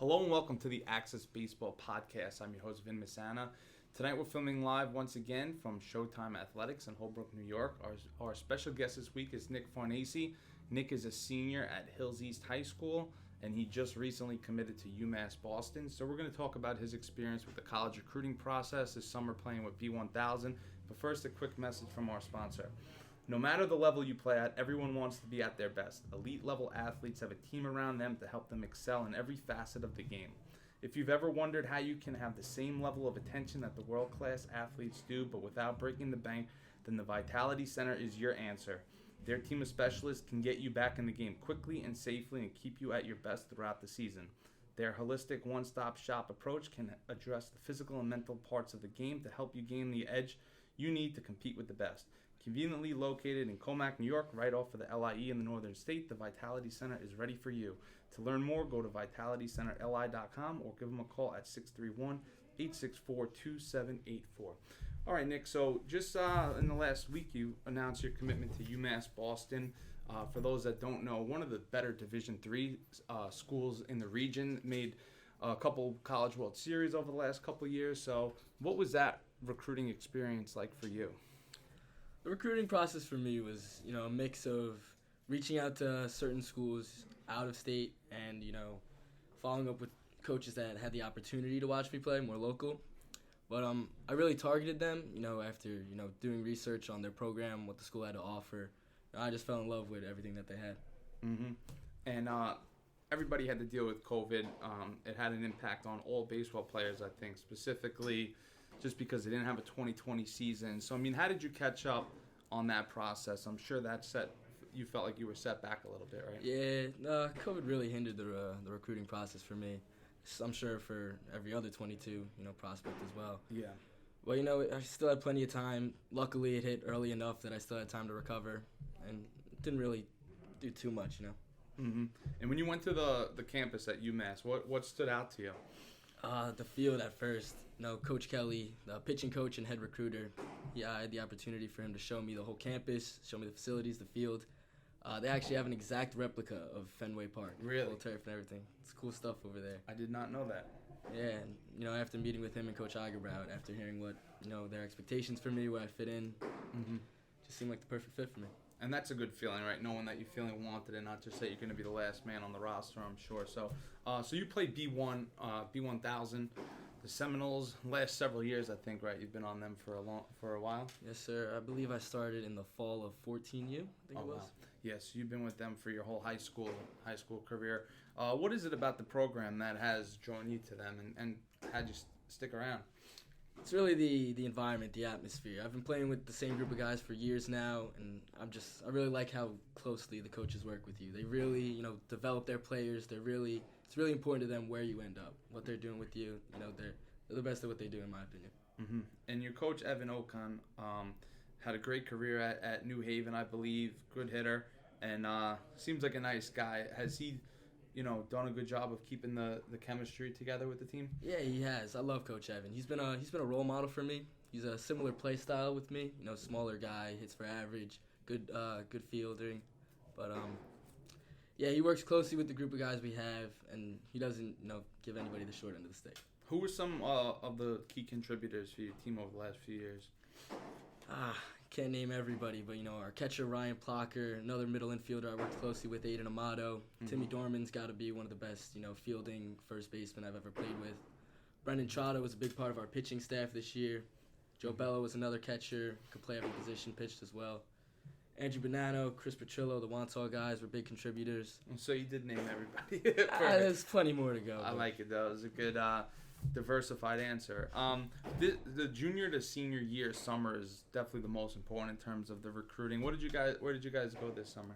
Hello and welcome to the Access Baseball Podcast. I'm your host, Vin Misana. Tonight we're filming live once again from Showtime Athletics in Holbrook, New York. Our special guest this week is Nick Farnacci. Nick is a senior at Hills East High School, and he just recently committed to UMass Boston. So we're going to talk about his experience with the college recruiting process, his summer playing with B1000. But first, a quick message from our sponsor. No matter the level you play at, everyone wants to be at their best. Elite level athletes have a team around them to help them excel in every facet of the game. If you've ever wondered how you can have the same level of attention that the world-class athletes do, but without breaking the bank, then the Vitality Center is your answer. Their team of specialists can get you back in the game quickly and safely and keep you at your best throughout the season. Their holistic one-stop shop approach can address the physical and mental parts of the game to help you gain the edge you need to compete with the best. Conveniently located in Comac, New York, right off of the LIE in the Northern State, the Vitality Center is ready for you. To learn more, go to vitalitycenterli.com or give them a call at 631-864-2784. All right, Nick, so just in the last week, you announced your commitment to UMass Boston. For those that don't know, one of the better Division III schools in the region, made a couple College World Series over the last couple of years. So what was that recruiting experience like for you? The recruiting process for me was, a mix of reaching out to certain schools out of state and, following up with coaches that had the opportunity to watch me play, more local. But I really targeted them, after, doing research on their program, what the school had to offer. I just fell in love with everything that they had. Mm-hmm. And everybody had to deal with COVID. It had an impact on all baseball players, I think, specifically just because they didn't have a 2020 season. So, how did you catch up on that process? I'm sure you felt like you were set back a little bit, right? Yeah, COVID really hindered the recruiting process for me. I'm sure for every other 22, prospect as well. Yeah. But, I still had plenty of time. Luckily, it hit early enough that I still had time to recover and didn't really do too much, Mm-hmm. And when you went to the campus at UMass, what stood out to you? The field at first. Coach Kelly, the pitching coach and head recruiter, I had the opportunity for him to show me the whole campus, show me the facilities, the field. They actually have an exact replica of Fenway Park. Really? Full turf and everything. It's cool stuff over there. I did not know that. Yeah, and, after meeting with him and Coach Agerbrow, after hearing what, their expectations for me, where I fit in, just seemed like the perfect fit for me. And that's a good feeling, right? Knowing that you're feeling wanted and not just that you're going to be the last man on the roster, I'm sure. So you played B1000. The Seminoles, last several years, I think, right? You've been on them for a while. Yes, sir. I believe I started in the fall of 14U. I think it was. Wow. Yes, you've been with them for your whole high school career. What is it about the program that has drawn you to them and had you stick around? It's really the environment, the atmosphere. I've been playing with the same group of guys for years now, and I really like how closely the coaches work with you. They really, develop their players. It's really important to them where you end up, what they're doing with you. They're the best at what they do, in my opinion. Mm-hmm. And your coach, Evan Okon, had a great career at New Haven, I believe, good hitter, and seems like a nice guy. Has he, done a good job of keeping the chemistry together with the team? Yeah, he has. I love Coach Evan. He's been a role model for me. He's a similar play style with me. Smaller guy, hits for average, good fielding, but he works closely with the group of guys we have, and he doesn't give anybody the short end of the stick. Who were some of the key contributors for your team over the last few years? Can't name everybody, but our catcher Ryan Plocker, another middle infielder I worked closely with, Aiden Amato. Timmy Dorman's got to be one of the best, fielding first baseman I've ever played with. Brendan Trotta was a big part of our pitching staff this year. Joe Bello was another catcher, could play every position, pitched as well. Andrew Bonanno, Chris Petrillo, the Wantagh guys were big contributors. So you did name everybody. There's plenty more to go. I like it, though. It was a good diversified answer. The junior to senior year summer is definitely the most important in terms of the recruiting. Where did you guys go this summer?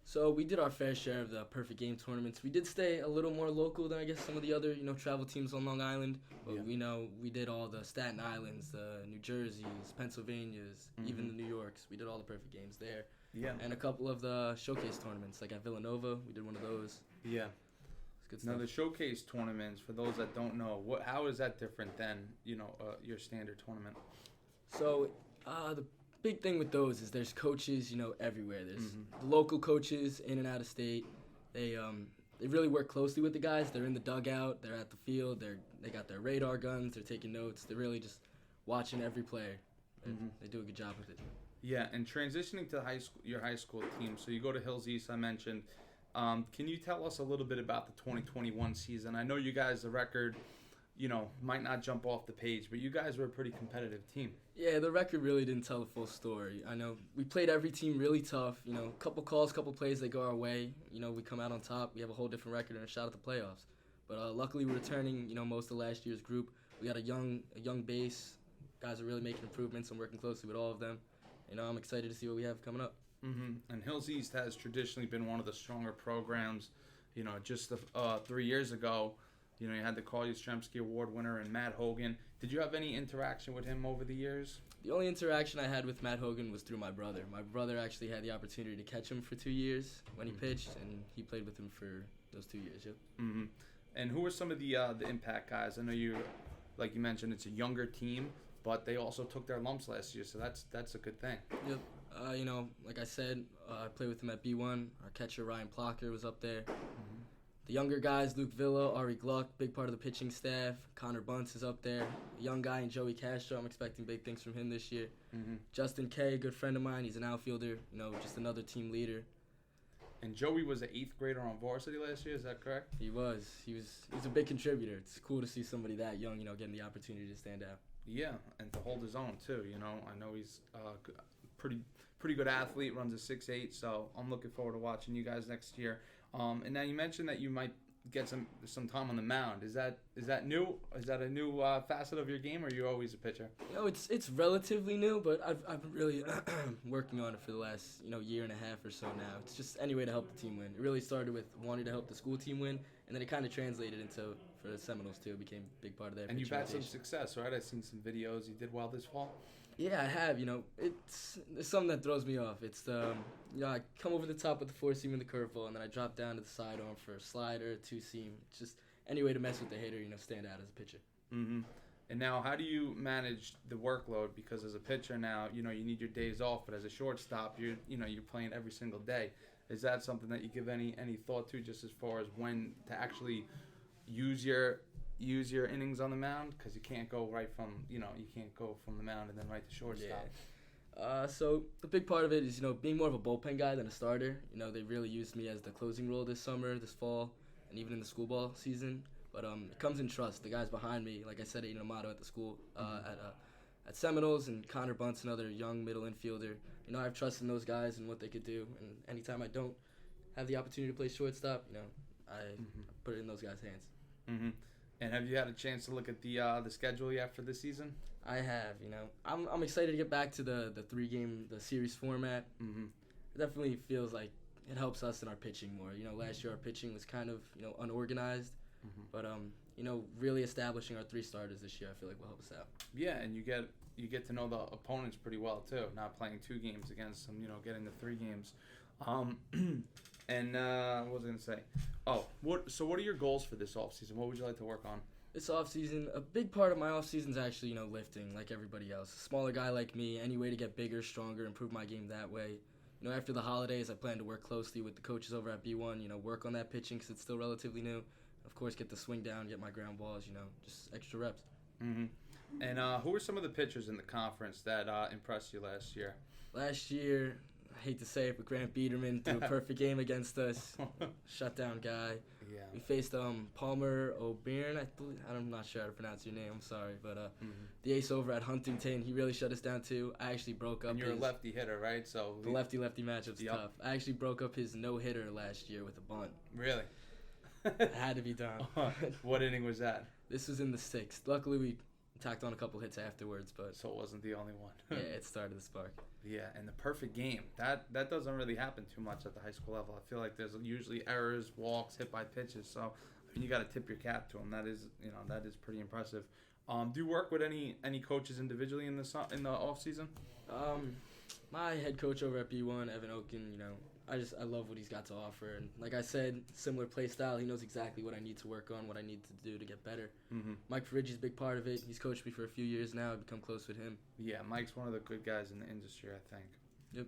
So we did our fair share of the perfect game tournaments. We did stay a little more local than I guess some of the other travel teams on Long Island. But we did all the Staten Islands, the New Jerseys, Pennsylvanias, even the New Yorks. We did all the perfect games there. Yeah. And a couple of the showcase tournaments, like at Villanova, we did one of those. Yeah. Good stuff. Now the showcase tournaments, for those that don't know, how is that different than your standard tournament? So the big thing with those is there's coaches everywhere. There's the local coaches in and out of state. They they really work closely with the guys. They're in the dugout. They're at the field. They got their radar guns. They're taking notes. They're really just watching every player. They do a good job with it. Yeah, and transitioning to your high school team, so you go to Hills East, I mentioned. Can you tell us a little bit about the 2021 season? I know you guys, the record, might not jump off the page, but you guys were a pretty competitive team. Yeah, the record really didn't tell the full story. I know we played every team really tough. Couple calls, couple plays, they go our way. We come out on top. We have a whole different record and a shot at the playoffs. But luckily, we're returning, most of last year's group. We got a young base. Guys are really making improvements. I'm working closely with all of them. I'm excited to see what we have coming up. Mm-hmm. And Hills East has traditionally been one of the stronger programs. Just 3 years ago, you had the Carl Yastrzemski Award winner and Matt Hogan. Did you have any interaction with him over the years? The only interaction I had with Matt Hogan was through my brother. My brother actually had the opportunity to catch him for 2 years when he pitched, and he played with him for those 2 years. Yep. Mm-hmm. And who are some of the impact guys? I know like you mentioned, it's a younger team, but they also took their lumps last year, so that's a good thing. Yep. Like I said, I played with him at B1. Our catcher, Ryan Plocker, was up there. Mm-hmm. The younger guys, Luke Villa, Ari Gluck, big part of the pitching staff. Connor Bunce is up there. A young guy in Joey Castro. I'm expecting big things from him this year. Mm-hmm. Justin Kay, a good friend of mine. He's an outfielder, just another team leader. And Joey was an 8th grader on varsity last year, is that correct? He was. He's a big contributor. It's cool to see somebody that young, getting the opportunity to stand out. Yeah, and to hold his own, too. I know he's pretty good athlete, runs a 6'8", so I'm looking forward to watching you guys next year. And now you mentioned that you might get some time on the mound. Is that new? Is that a new facet of your game, or are you always a pitcher? It's relatively new, but I've been really working on it for the last year and a half or so now. It's just any way to help the team win. It really started with wanting to help the school team win, and then it kind of translated into for the Seminoles too. It became a big part of that. And you've had some success, right? I've seen some videos. You did well this fall. Yeah, I have. It's something that throws me off. It's I come over the top with the 4-seam and the curveball, and then I drop down to the sidearm for a slider, 2-seam. It's just any way to mess with the hitter, stand out as a pitcher. Mm-hmm. And now, how do you manage the workload? Because as a pitcher now, you need your days off, but as a shortstop, you're playing every single day. Is that something that you give any thought to, just as far as when to actually use your innings on the mound? Because you can't go right from you can't go from the mound and then right to shortstop. Yeah. So the big part of it is being more of a bullpen guy than a starter. They really used me as the closing role this summer, this fall, and even in the school ball season. But it comes in trust. The guys behind me, like I said, Aiden Amato at the school at Seminoles, and Connor Bunce, another young middle infielder. I have trust in those guys and what they could do. And anytime I don't have the opportunity to play shortstop, I put it in those guys' hands. Mm-hmm. And have you had a chance to look at the schedule after this season? I have. I'm excited to get back to the 3-game series format. Mm-hmm. It definitely feels like it helps us in our pitching more. Last year our pitching was kind of unorganized, but really establishing our 3 starters this year I feel like will help us out. Yeah, and you get to know the opponents pretty well too. Not playing 2 games against them, getting the 3 games. And what was I gonna say? Oh, what are your goals for this offseason? What would you like to work on? This offseason, a big part of my offseason is actually, lifting like everybody else. A smaller guy like me, any way to get bigger, stronger, improve my game that way. After the holidays, I plan to work closely with the coaches over at B1, work on that pitching because it's still relatively new. Of course, get the swing down, get my ground balls, just extra reps. Mm-hmm. And who were some of the pitchers in the conference that impressed you last year? Last year, I hate to say it, but Grant Biederman threw a perfect game against us. Shutdown guy. Yeah. We faced Palmer O'Byrne, I'm not sure how to pronounce your name, I'm sorry, but the ace over at Huntington, he really shut us down too. I actually broke up and you're a lefty hitter, right? So the lefty-lefty matchup's tough. I actually broke up his no-hitter last year with a bunt. Really? It had to be done. What inning was that? This was in the 6th. Luckily, we tacked on a couple hits afterwards, but so it wasn't the only one. Yeah, it started the spark. Yeah, and the perfect game. That doesn't really happen too much at the high school level. I feel like there's usually errors, walks, hit by pitches. So you got to tip your cap to them. That is pretty impressive. Do you work with any coaches individually in the off season? My head coach over at B1, Evan Oken, I love what he's got to offer. And like I said, similar play style. He knows exactly what I need to work on, what I need to do to get better. Mm-hmm. Mike Ferriggi's a big part of it. He's coached me for a few years now. I've become close with him. Yeah, Mike's one of the good guys in the industry, I think. Yep.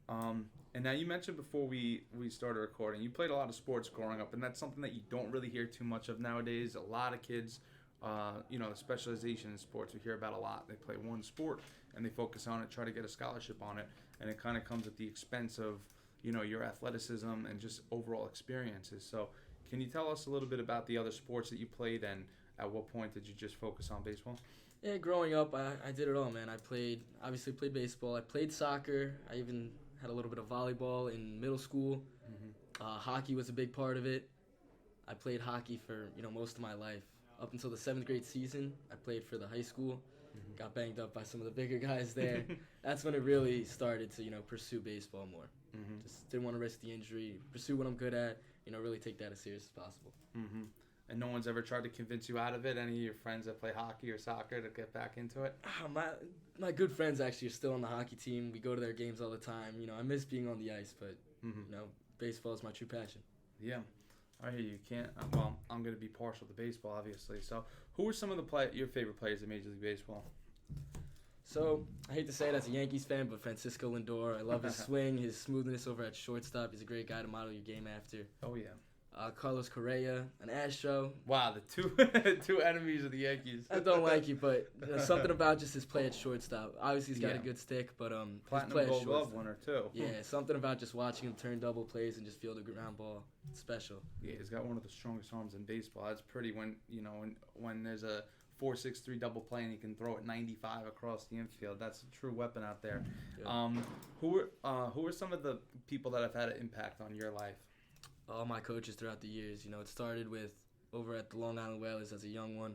And now you mentioned before we started recording, you played a lot of sports growing up, and that's something that you don't really hear too much of nowadays. A lot of kids, the specialization in sports we hear about a lot. They play one sport and they focus on it, try to get a scholarship on it, and it kind of comes at the expense of, your athleticism and just overall experiences. So can you tell us a little bit about the other sports that you played, and at what point did you just focus on baseball? Yeah, growing up, I did it all, man. I obviously played baseball. I played soccer. I even had a little bit of volleyball in middle school. Hockey was a big part of it. I played hockey for, most of my life. Up until the 7th grade season, I played for the high school. Got banged up by some of the bigger guys there. That's when it really started to, pursue baseball more. Just didn't want to risk the injury, pursue what I'm good at, really take that as serious as possible. And no one's ever tried to convince you out of it? Any of your friends that play hockey or soccer to get back into it? My good friends actually are still on the hockey team. We go to their games all the time. I miss being on the ice, but, baseball is my true passion. Yeah. I hear you. Can't. Well, I'm going to be partial to baseball, obviously. So who are some of your favorite players in Major League Baseball? So, I hate to say it as a Yankees fan, but Francisco Lindor. I love his swing, his smoothness over at shortstop. He's a great guy to model your game after. Oh, yeah. Carlos Correa, an Astro. Wow, the two enemies of the Yankees. I don't like you, but something about just his play at shortstop. Obviously, he's got a good stick, but Platinum Gold Glove winner too. Yeah, something about just watching him turn double plays and just field a ground ball. It's special. Yeah, he's got one of the strongest arms in baseball. That's pretty when there's a 4.63 double play and he can throw it 95 across the infield. That's a true weapon out there. Yeah. Who are some of the people that have had an impact on your life? All my coaches throughout the years. It started with over at the Long Island Whalers as a young one.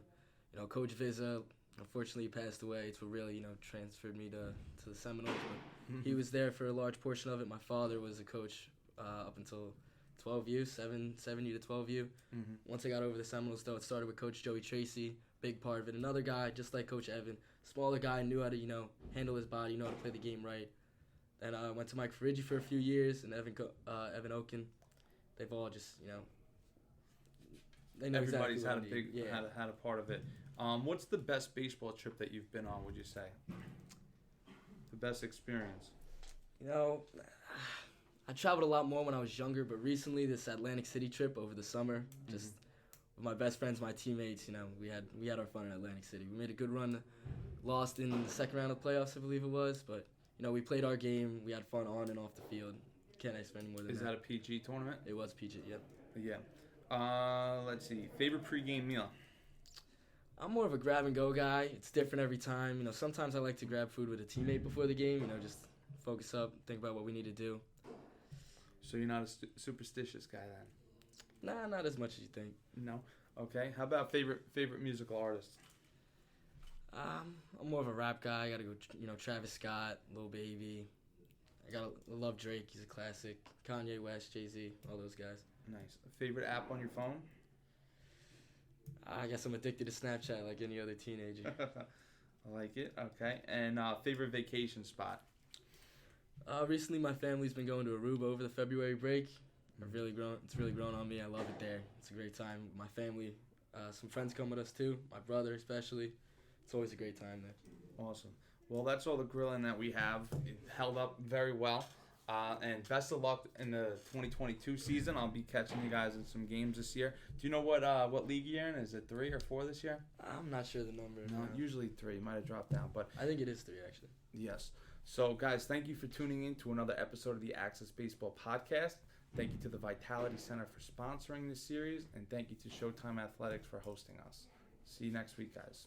Coach Vizza, unfortunately, he passed away. It's what really, transferred me to the Seminoles. But he was there for a large portion of it. My father was a coach up until 12U, 7U to 12U. Once I got over the Seminoles, though, it started with Coach Joey Tracy, big part of it. Another guy, just like Coach Evan, smaller guy, knew how to, handle his body, knew how to play the game right. Then I went to Mike Ferriggi for a few years, and Evan Oken. They've all just, they know everybody's exactly had a part of it. What's the best baseball trip that you've been on, would you say? The best experience? I traveled a lot more when I was younger, but recently this Atlantic City trip over the summer, just with my best friends, my teammates, we had our fun in Atlantic City. We made a good run, lost in the second round of playoffs, I believe it was, but, we played our game. We had fun on and off the field. Can't ask for any more than that. Is that a PG tournament? It was PG, yep. Yeah. Let's see. Favorite pregame meal? I'm more of a grab-and-go guy. It's different every time. Sometimes I like to grab food with a teammate before the game, just focus up, think about what we need to do. So you're not a superstitious guy then? Nah, not as much as you think. No? Okay. How about favorite musical artist? I'm more of a rap guy. I gotta go, Travis Scott, Lil Baby. I love Drake. He's a classic. Kanye West, Jay-Z, all those guys. Nice. Favorite app on your phone? I guess I'm addicted to Snapchat like any other teenager. I like it. Okay. And favorite vacation spot? Recently, my family's been going to Aruba over the February break. It's really grown on me. I love it there. It's a great time. My family, some friends come with us too. My brother especially. It's always a great time there. Awesome. Well, that's all the grilling that we have. It held up very well. And best of luck in the 2022 season. I'll be catching you guys in some games this year. Do you know what league you're in? Is it 3 or 4 this year? I'm not sure the number. No, usually 3. Might have dropped down, but I think it is 3 actually. Yes. So, guys, thank you for tuning in to another episode of the Access Baseball Podcast. Thank you to the Vitality Center for sponsoring this series, and thank you to Showtime Athletics for hosting us. See you next week, guys.